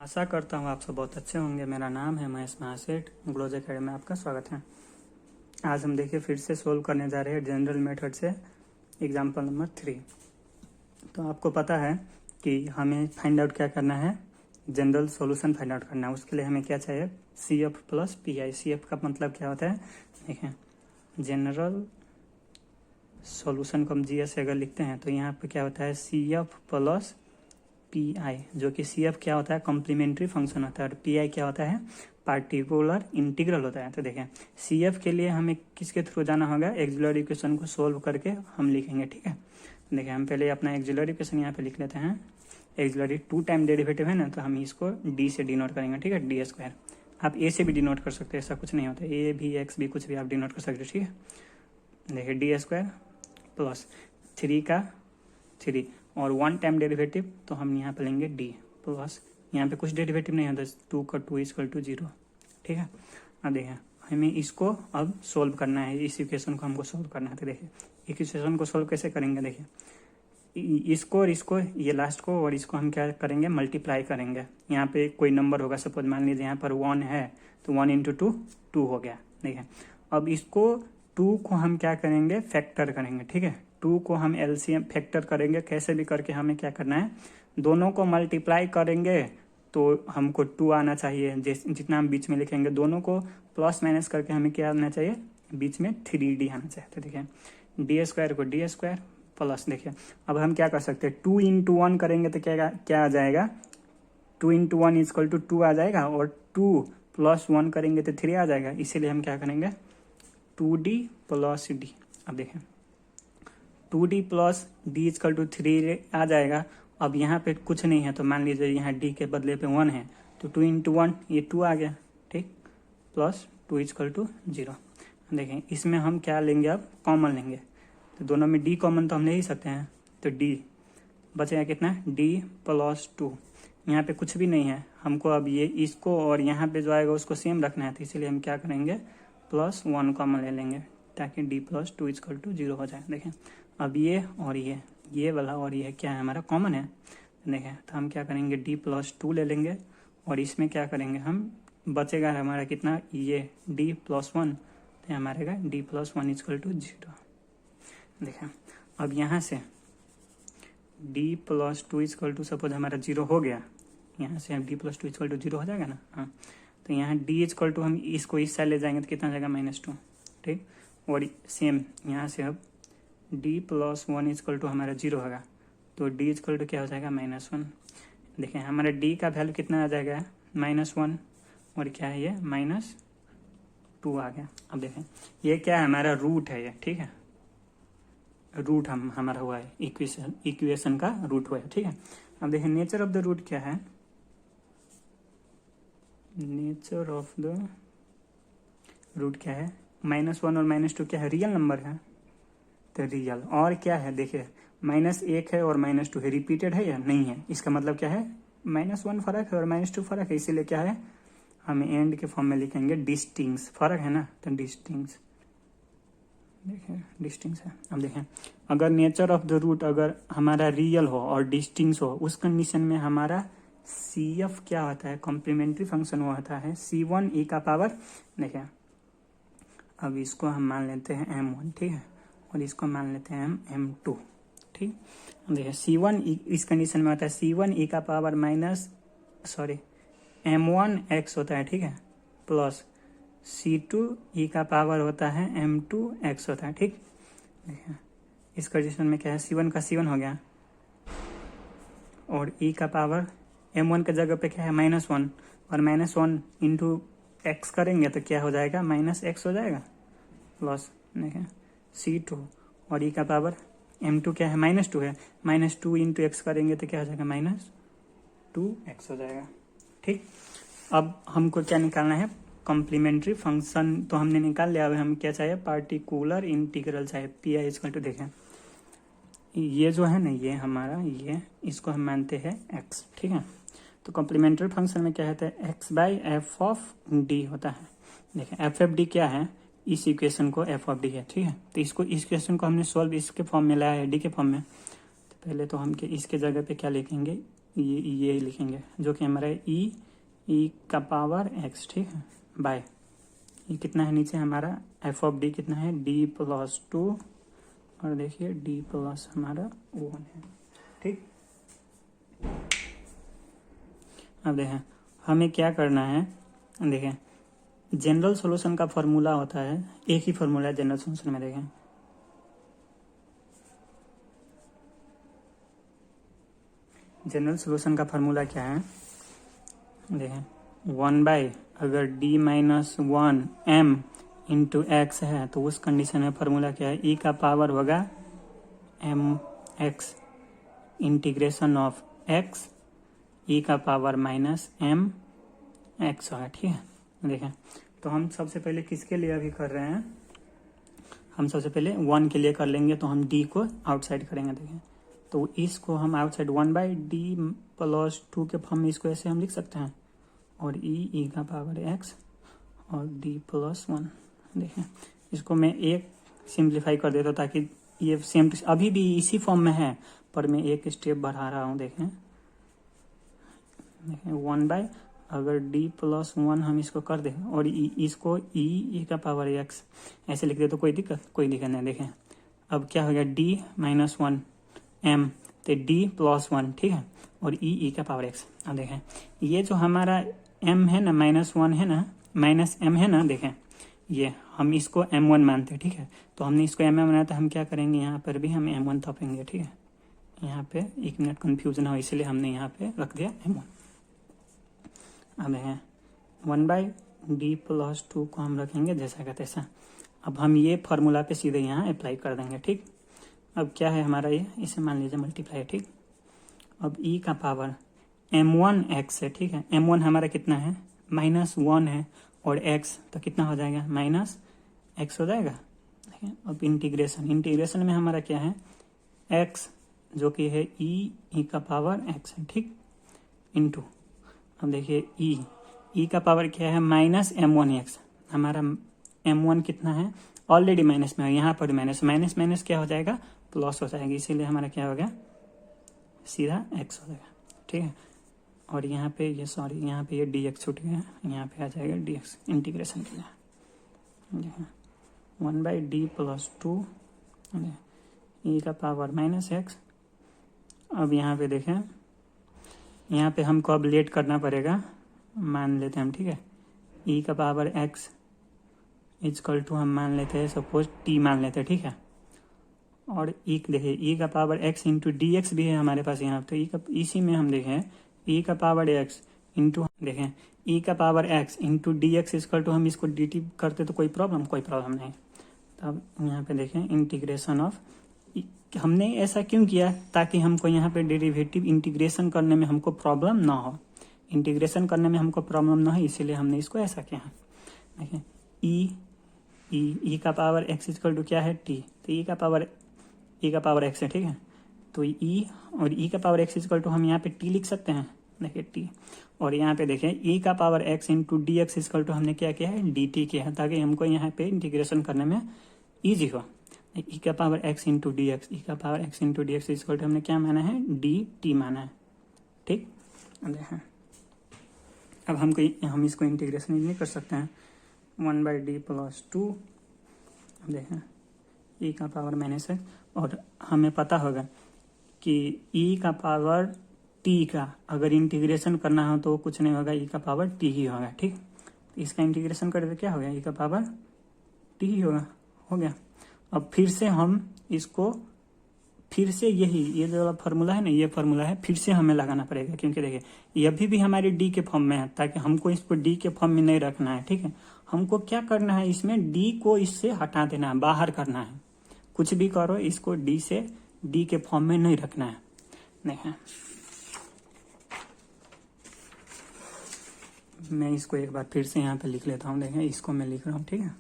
आशा करता हूँ आप सब बहुत अच्छे होंगे। मेरा नाम है महेश महासेठ, ग्लोज अकेडमी में आपका स्वागत है। आज हम देखिए फिर से सोल्व करने जा रहे हैं जनरल मेथड से एग्जाम्पल नंबर 3। तो आपको पता है कि हमें फाइंड आउट क्या करना है, जनरल सॉल्यूशन फाइंड आउट करना है। उसके लिए हमें क्या चाहिए, CF प्लस PI। CF का मतलब क्या होता है, देखें जनरल सॉल्यूशन को हम GS से अगर लिखते हैं तो यहाँ पे क्या होता है CF प्लस PI, जो कि CF क्या होता है कॉम्प्लीमेंट्री फंक्शन होता है और PI क्या होता है पार्टिकुलर इंटीग्रल होता है। तो देखें CF के लिए हमें किसके थ्रू जाना होगा, एक्सिलरी इक्वेशन को सोल्व करके हम लिखेंगे। ठीक है, देखिए हम पहले अपना एक्सिलरी इक्वेशन यहाँ पे लिख लेते हैं। एक्सिलरी 2 टाइम डेरिवेटिव है ना, तो हम इसको D से डिनोट करेंगे। ठीक है, D²। आप A से भी डिनोट कर सकते हैं, ऐसा कुछ नहीं होता, A भी X भी कुछ भी आप डिनोट कर सकते हैं। ठीक है, देखिए D² प्लस 3 का 3 और 1 टाइम डेरिवेटिव, तो हम यहाँ पे लेंगे D प्लस, यहाँ पे कुछ डेरिवेटिव नहीं होता, 2 का 2 = 0। ठीक है, अब देखें हमें इसको अब सोल्व करना है, इस इक्वेशन को हमको सोल्व करना है। तो देखिए इक्वेशन को सोल्व कैसे करेंगे, देखिए इसको और इसको, ये लास्ट को और इसको हम क्या करेंगे, मल्टीप्लाई करेंगे। यहाँ पे कोई नंबर होगा, सपोज मान लीजिए यहाँ पर 1 है तो 1 × 2 2 हो गया। देखिए अब इसको 2 को हम क्या करेंगे, फैक्टर करेंगे। ठीक है, 2 को हम LCM फैक्टर करेंगे, कैसे भी करके हमें क्या करना है, दोनों को मल्टीप्लाई करेंगे तो हमको 2 आना चाहिए। जितना हम बीच में लिखेंगे दोनों को प्लस माइनस करके हमें क्या आना चाहिए, बीच में 3D आना चाहिए। तो देखिए D² को D² प्लस, देखिए अब हम क्या कर सकते हैं, 2 × 1 करेंगे तो क्या आ जाएगा, 2 × 1 = 2 आ जाएगा और 2 + 1 करेंगे तो 3 आ जाएगा। इसीलिए हम क्या करेंगे 2D + D। अब देखें 2D + D = 3 आ जाएगा। अब यहाँ पे कुछ नहीं है तो मान लीजिए यहाँ D के बदले पे 1 है तो 2 × 1 ये 2 आ गया। ठीक, प्लस 2 = 0। देखें इसमें हम क्या लेंगे, अब कॉमन लेंगे, तो दोनों में D कॉमन तो हम ले ही सकते हैं, तो D बचेगा कितना, D + 2। यहाँ पे कुछ भी नहीं है, हमको अब ये इसको और यहाँ पे जो आएगा उसको सेम रखना है, तो इसीलिए हम क्या करेंगे +1 कॉमन ले लेंगे ताकि D + 2 = 0 हो जाए। देखें अब ये और ये वाला और ये क्या है हमारा कॉमन है। देखें तो हम क्या करेंगे D + 2 ले लेंगे और इसमें क्या करेंगे, हम बचेगा हमारा कितना, ये D + 1, तो हमारे का D + 1 = 0। देखें अब यहाँ से D + 2 = सपोज हमारा 0 हो गया, यहाँ से हम D + 2 = 0 हो जाएगा ना। हाँ, तो यहाँ D = हम इसको इस साइड ले जाएंगे तो कितना जाएगा -2। ठीक, और सेम यहाँ से अब D + 1 = हमारा 0 होगा, तो D = क्या हो जाएगा -1। देखें हमारा D का वैल्यू कितना आ जाएगा, -1 और क्या है ये -2 आ गया। अब देखें ये क्या है, हमारा रूट है ये। ठीक है, रूट हमारा हुआ है, इक्वेशन का रूट हुआ है। ठीक है, अब देखें नेचर ऑफ द रूट क्या है, नेचर ऑफ द रूट क्या है, -1 और -2 क्या है, रियल नंबर है, तो रियल। और क्या है, देखिए -1 है और -2 है, रिपीटेड है या नहीं है, इसका मतलब क्या है, -1 फर्क है और -2 फर्क है, इसीलिए क्या है हम एंड के फॉर्म में लिखेंगे डिस्टिंक्ट। फर्क है ना, तो डिस्टिंक्ट, देखें डिस्टिंक्ट है। अब देखें अगर नेचर ऑफ द रूट अगर हमारा रियल हो और डिस्टिंक्ट हो, उस कंडीशन में हमारा CF क्या होता है, कॉम्प्लीमेंट्री फंक्शन वो होता है C1 e⁻। देखें अब इसको हम मान लेते हैं M1। ठीक है, और इसको मान लेते हैं हम M2। ठीक, देखिए C1 इस कंडीशन में होता है C1 e⁻ M1x होता है। ठीक है, प्लस C2 e⁻ होता है M2x होता है। ठीक, देखिए इस कंडीशन में क्या है, C1 का C1 हो गया और e⁻ M1 के जगह पे क्या है -1, और -1 × x करेंगे तो क्या हो जाएगा, -x हो जाएगा, प्लस देखें C2 और e⁻ M2 क्या है, -2 है, -2 × x करेंगे तो क्या हो जाएगा, -2x हो जाएगा। ठीक, अब हमको क्या निकालना है, कॉम्प्लीमेंट्री फंक्शन तो हमने निकाल लिया। अब हम क्या चाहिए, पार्टिकुलर इंटीग्रल चाहिए, PI = देखें ये जो है ना, ये हमारा ये इसको हम मानते हैं x। ठीक है, तो कॉम्प्लीमेंट्री फंक्शन में क्या होता है, x/f(d) होता है। देखें f(d) क्या है, इस इक्वेशन को f(d) है। ठीक है, तो इसको इस इक्वेशन को हमने सॉल्व इसके फॉर्म में लाया है, D के फॉर्म में। तो पहले तो हम इसके जगह पे क्या लिखेंगे, ये लिखेंगे जो कि हमारा ई का पावर x, ठीक है, बाय ये कितना है नीचे हमारा एफ ऑफ डी कितना है d+2 और देखिए d प्लस हमारा 1 है, ठीक। अब देखें हमें क्या करना है, देखें जनरल सॉल्यूशन का फॉर्मूला होता है, एक ही फॉर्मूला है जनरल सॉल्यूशन में। देखें जनरल सॉल्यूशन का फार्मूला क्या है, देखें 1 अगर d-1 m इंटू एक्स है तो उस कंडीशन में फार्मूला क्या है, ई का पावर होगा mx इंटीग्रेशन ऑफ x ई का पावर -m(x) होगा, ठीक है। देखें तो हम सबसे पहले किसके लिए अभी कर रहे हैं, हम सबसे पहले 1 के लिए कर लेंगे, तो हम d को आउटसाइड करेंगे। देखें तो इसको हम आउटसाइड 1/d+2 के फॉर्म में इसको ऐसे हम लिख सकते हैं, और ई का पावर x और d+1। देखें इसको मैं एक सिंप्लीफाई कर देता हूँ ताकि ये सेम अभी भी इसी फॉर्म में है पर मैं एक स्टेप बढ़ा रहा हूँ। देखें 1 अगर d+1 हम इसको कर दें और इसको ई का पावर x ऐसे लिख दे तो कोई दिक्कत नहीं। देखें अब क्या हो गया d-1 m तो d+1, ठीक है, और ई का पावर x। अब देखें ये जो हमारा m है ना -1 है ना -m है ना, देखें ये हम इसको m1 मानते हैं, ठीक है, तो हमने इसको m1 बनाया तो हम क्या करेंगे, यहाँ पर भी हम m1 थपेंगे, ठीक है। यहाँ पे 1 मिनट कन्फ्यूजन हो इसलिए हमने यहाँ पे रख दिया m1। अब देखें 1/d+2 को हम रखेंगे जैसा का तैसा। अब हम ये फार्मूला पे सीधे यहाँ अप्लाई कर देंगे, ठीक। अब क्या है हमारा ये, इसे मान लीजिए मल्टीप्लाई, ठीक। अब ई का पावर m1x है, ठीक है, m1 हमारा कितना है -1 है और x तो कितना हो जाएगा -x हो जाएगा। ठीक है, अब इंटीग्रेशन में हमारा क्या है x जो कि है ई का पावर x है, ठीक, इंटू अब देखिए ई का पावर क्या है -m1x, हमारा m1 कितना है ऑलरेडी माइनस में है, यहाँ पर माइनस क्या हो जाएगा प्लस हो जाएगा, इसीलिए हमारा क्या हो गया सीधा x हो जाएगा, ठीक है। और यहाँ पे ये यहाँ पे ये dx छूट गया, यहाँ पे आ जाएगा dx इंटीग्रेशन के लिए 1/d+2 ई का पावर -x। अब यहाँ पे देखें यहाँ पे हमको अब लेट करना पड़ेगा, मान लेते हैं हम, ठीक है, ई का पावर x इजकल टू हम मान लेते हैं सपोज t मान लेते हैं, ठीक है। और देखिए ई का power x into d x भी है हमारे पास यहाँ तो इसी में हम देखें ई का पावर x इंटू देखें ई का power x into d x equal to हम इसको dt करते तो कोई प्रॉब्लम नहीं। तब यहाँ पे देखें इंटीग्रेशन ऑफ, हमने ऐसा क्यों किया ताकि हमको यहाँ पे डेरिवेटिव इंटीग्रेशन करने में हमको प्रॉब्लम ना हो, इसीलिए हमने इसको ऐसा किया है। देखें ई का पावर x इजकल टू क्या है t, तो ई का पावर x है, ठीक है, तो ई और ई का पावर x इजकल टू हम यहाँ पे t लिख सकते हैं, देखिए t, और यहाँ पे देखें ई का power x into d x equal to हमने क्या किया है dt किया है ताकि हमको यहाँ पे इंटीग्रेशन करने में ईजी हो। ई का power x into d x, e का power x into d x equal to हमने क्या माना है dt माना है, ठीक। देखें अब हम इसको इंटीग्रेशन नहीं कर सकते हैं 1/d+2, देखें ई का पावर -x, और हमें पता होगा कि ई का पावर t का अगर इंटीग्रेशन करना हो तो कुछ नहीं होगा, ई का पावर t ही होगा, ठीक। इसका इंटीग्रेशन करके क्या होगा ई का पावर t ही होगा, हो गया। अब फिर से हम इसको ये जो वाला फार्मूला है ना, ये फार्मूला है फिर से हमें लगाना पड़ेगा, क्योंकि देखिए ये भी हमारे डी के फॉर्म में है, ताकि हमको इसको डी के फॉर्म में नहीं रखना है, ठीक है। हमको क्या करना है इसमें डी को इससे हटा देना है, बाहर करना है, कुछ भी करो इसको डी से डी के फॉर्म में नहीं रखना है। देखें मैं इसको एक बार फिर से यहाँ पे लिख लेता हूँ, देखें इसको मैं लिख रहा हूँ, ठीक है।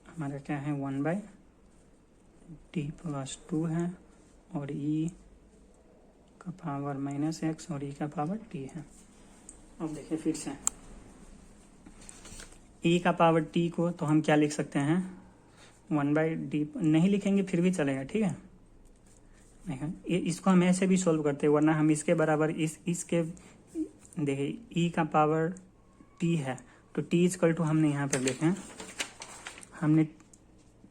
हमारा क्या है 1/d+2 है और ई का पावर -x और ई का पावर t है। अब देखिए फिर से ई का पावर t को तो हम क्या लिख सकते हैं 1/d नहीं लिखेंगे फिर भी चलेगा, ठीक है, देखिए इसको हम ऐसे भी सोल्व करते हैं, वरना हम इसके बराबर इसके देखिए ई का पावर टी है, तो टी इजकल टू हमने यहाँ पर देखें, हमने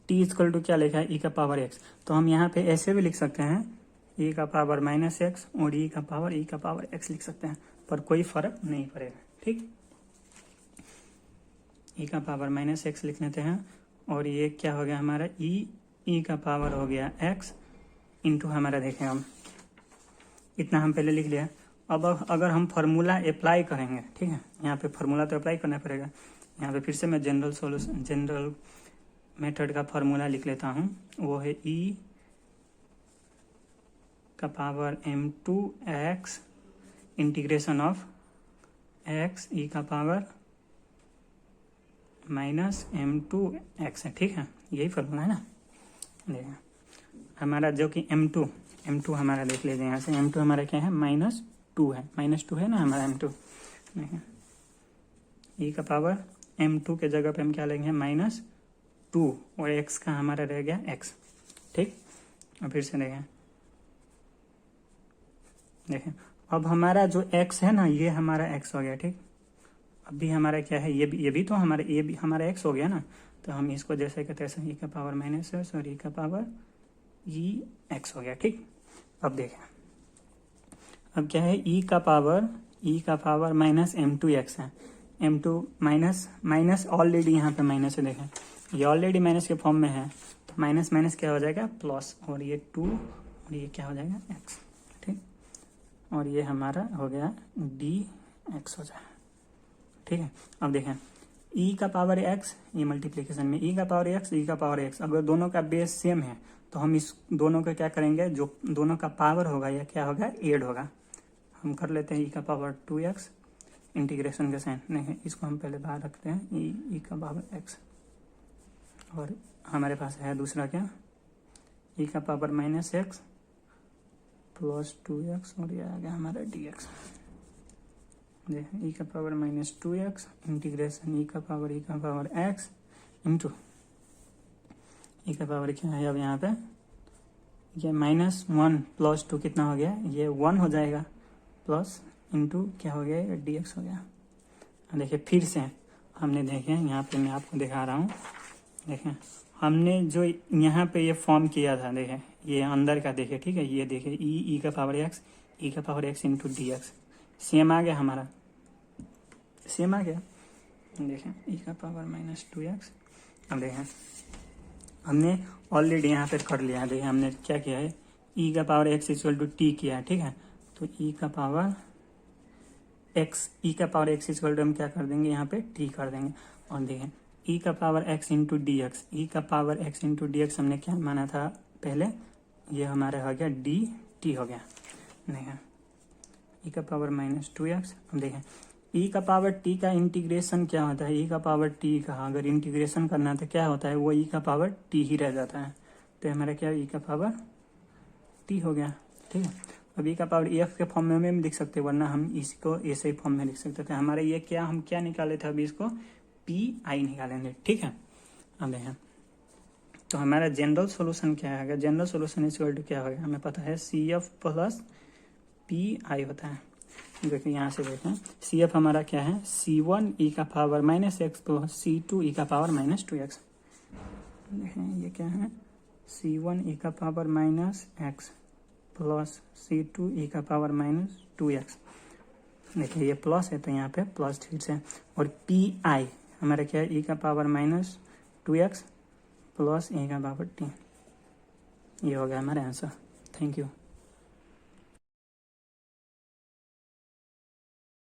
टी इजकल टू क्या लिखा है, ई का पावर एक्स, तो हम यहाँ पे ऐसे भी लिख सकते हैं ई का पावर माइनस एक्स और ई का पावर एक्स लिख सकते हैं, पर कोई फर्क नहीं पड़ेगा। ठीक, ई का पावर माइनस एक्स लिख लेते हैं, और ये क्या हो गया हमारा ई का पावर हो गया एक्स इंटू हमारा देखें हम इतना हम पहले लिख लिया। अब अगर हम फार्मूला अप्लाई करेंगे, ठीक है, यहाँ पे फार्मूला तो अप्लाई करना पड़ेगा। यहाँ पे फिर से मैं जनरल मेथड का फार्मूला लिख लेता हूँ, वो है ई का power m2x integration of x ई का पावर माइनस m2x है। ठीक है, यही फार्मूला है ना। देखिए हमारा जो कि m2 हमारा देख लीजिए यहाँ से, m2 हमारा क्या है, -2 है, -2 है ना हमारा m2। देखिए ई का पावर m2 के जगह पे हम क्या लेंगे, -2 और x का हमारा रह गया x। ठीक, और फिर से देखें अब हमारा जो x है ना, ये हमारा x हो गया। ठीक, अभी हमारा क्या है, ये भी तो हमारा ये भी हमारा x हो गया ना, तो हम इसको जैसे कहते हैं ई का पावर माइनस एक्स और ई का पावर ई एक्स हो गया। ठीक, अब देखें अब क्या है, ई का पावर माइनस m2x है, m2 माइनस ऑलरेडी यहाँ पे माइनस है। देखें ये ऑलरेडी माइनस के फॉर्म में है, तो माइनस माइनस क्या हो जाएगा, प्लस, और ये 2 और ये क्या हो जाएगा, x। ठीक, और ये हमारा हो गया dx हो जाएगा। ठीक है, अब देखें ई का पावर x, ये मल्टीप्लीकेशन में ई का पावर x, अगर दोनों का बेस सेम है तो हम इस दोनों का क्या करेंगे, जो दोनों का पावर होगा या क्या होगा, एड होगा। हम कर लेते हैं ई का पावर 2x इंटीग्रेशन के साइन, नहीं इसको हम पहले बाहर रखते हैं, ई का पावर x, और हमारे पास है दूसरा क्या, ई का power minus x plus 2x, और ये आ गया हमारा dx। देखिए ई का पावर -2x इंटीग्रेशन ई का पावर x इंटू ई का पावर क्या है, अब यहाँ पे ये -1 प्लस 2 कितना हो गया, ये 1 हो जाएगा, प्लस इंटू क्या हो गया, ये dx हो गया। देखिए फिर से हमने देखे यहाँ पे मैं आपको दिखा रहा हूँ, देखें हमने जो यहाँ पे ये फॉर्म किया था, देखें ये अंदर का देखे। ठीक है, ये देखे ई का power x into dx same आ गया हमारा, सेम आ गया। देखें ई का पावर -2x, अब देखें हमने ऑलरेडी यहाँ पे कर लिया है। देखिए हमने क्या किया है, ई का power x equal to t किया है। ठीक है, तो ई का पावर x इक्वल टू हम क्या कर देंगे, यहाँ पे t कर देंगे, और देखें ई का power x into d x, e का power x into d x हमने क्या माना था पहले, ये हमारा हो गया dt हो गया। देखें ई का पावर -2x, अब देखें ई का पावर t का इंटीग्रेशन क्या होता है, ई का पावर t का अगर इंटीग्रेशन करना तो क्या होता है, वो ई का पावर t ही रह जाता है, तो हमारा क्या ई का पावर t हो गया। ठीक है, अब ई का पावर f के फॉर्म में हम लिख सकते हैं, वरना हम इसको ऐसे ही फॉर्म में लिख सकते थे। हमारे ये क्या, हम क्या निकाले थे, अभी इसको pi निकालेंगे। ठीक है, अब देखें तो हमारा जनरल सॉल्यूशन क्या है, जनरल सॉल्यूशन इक्वल टू क्या होगा, हमें पता है CF प्लस PI होता है। देखिए यहाँ से देखें CF हमारा क्या है, C1 ई का पावर -x प्लस C2 ई का पावर -2x। देखें ये क्या है, C1 ई का पावर -x प्लस C2 ई का पावर -2x। देखिए ये प्लस है तो यहाँ पे प्लस फिर से, और PI हमारा क्या है, ई का पावर -2x प्लस ई का पावर t। ये हो गया हमारा आंसर। Thank you.